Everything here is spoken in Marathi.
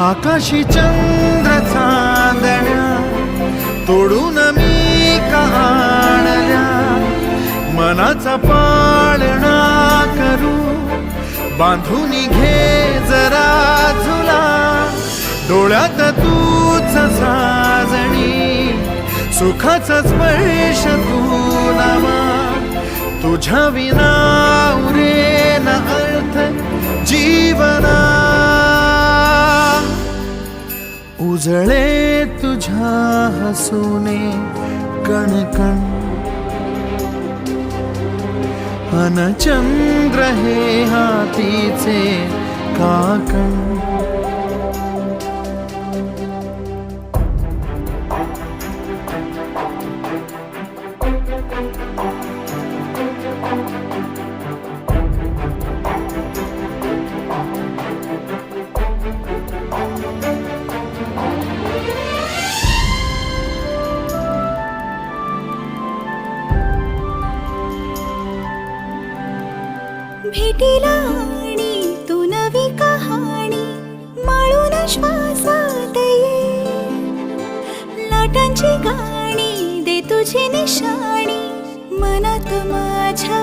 आकाशी चंद्र चांदण्या तोडून मी का आणल्या, मनाचा पाळणा करू बांधून घे जरा झुला, डोळ्यात तूच साजणी सुखाचा स्पर्श तू नामा, तुझ्या विना उरेन अर्थ जीवना, उजळे तुझ्या हसूने कणकण, अन चंद्र हे हातीचे काकण, भेटीला आणि तू नवी कहाणी माळून श्वासात ये, लाटांची गाणी दे तुझी निशाणी मनात माझ्या